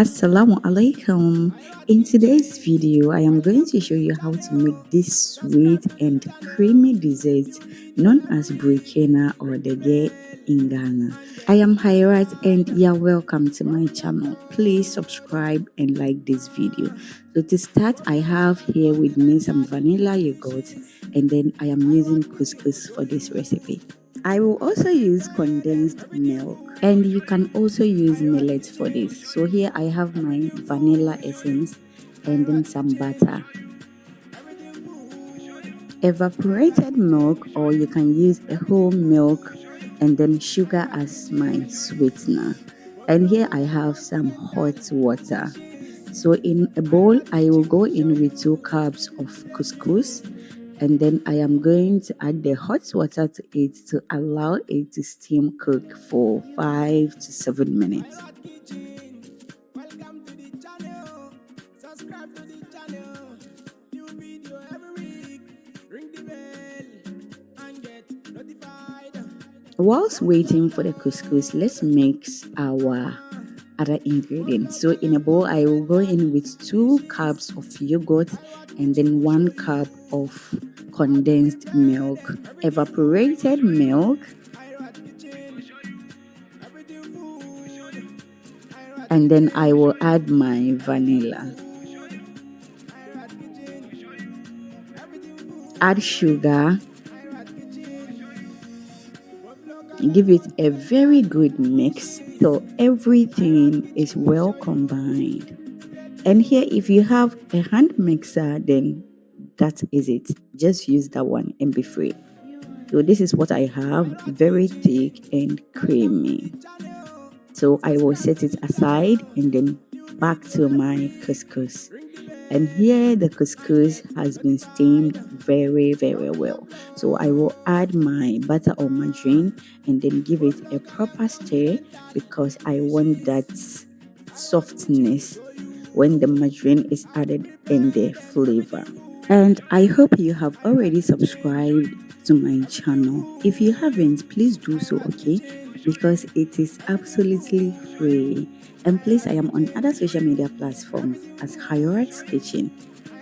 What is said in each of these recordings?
Assalamu alaikum. In today's video, I am going to show you how to make this sweet and creamy dessert known as burkina or degue in Ghana. I am Hirat and you're welcome to my channel. Please subscribe and like this video. So to start, I have here with me some vanilla yogurt and then I am using couscous for this recipe. I will also use condensed milk and you can also use millet for this. So here I have my vanilla essence and then some butter. Evaporated milk, or you can use a whole milk and then sugar as my sweetener. And here I have some hot water. So in a bowl, I will go in with 2 cups of couscous. And then I am going to add the hot water to it to allow it to steam cook for 5 to 7 minutes. Whilst waiting for the couscous, let's mix our other ingredients. So in a bowl, I will go in with 2 cups of yogurt and then 1 cup of condensed milk, evaporated milk, and then I will add my vanilla. Add sugar. Give it a very good mix till everything is well combined. And here, if you have a hand mixer, then that is it. Just use that one and be free. So this is what I have, very thick and creamy. So I will set it aside and then back to my couscous. And here the couscous has been steamed very well. So I will add my butter or margarine and then give it a proper stir because I want that softness when the margarine is added in the flavor. And I hope you have already subscribed to my channel. If you haven't, please do so, okay? Because it is absolutely free. And please, I am on other social media platforms as Hirat's Kitchen.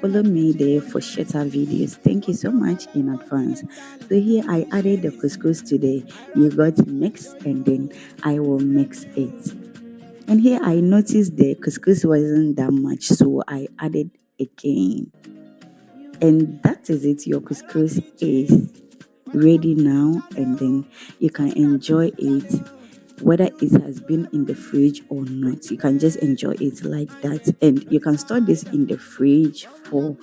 Follow me there for shorter videos. Thank you so much in advance. So here I added the couscous to the yogurt mix and then I will mix it. And here I noticed the couscous wasn't that much, so I added again. And that is it. Your couscous is ready now, and then you can enjoy it whether it has been in the fridge or not. You can just enjoy it like that, and you can store this in the fridge for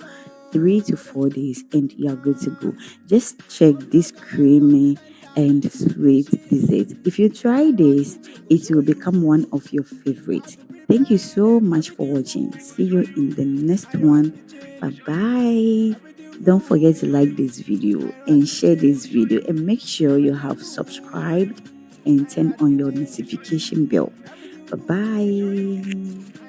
3 to 4 days and you are good to go. Just check this creamy and sweet dessert. If you try this, it will become one of your favorites. Thank you so much for watching. See you in the next one. Bye bye. Don't forget to like this video and share this video, and make sure you have subscribed and turn on your notification bell. Bye bye.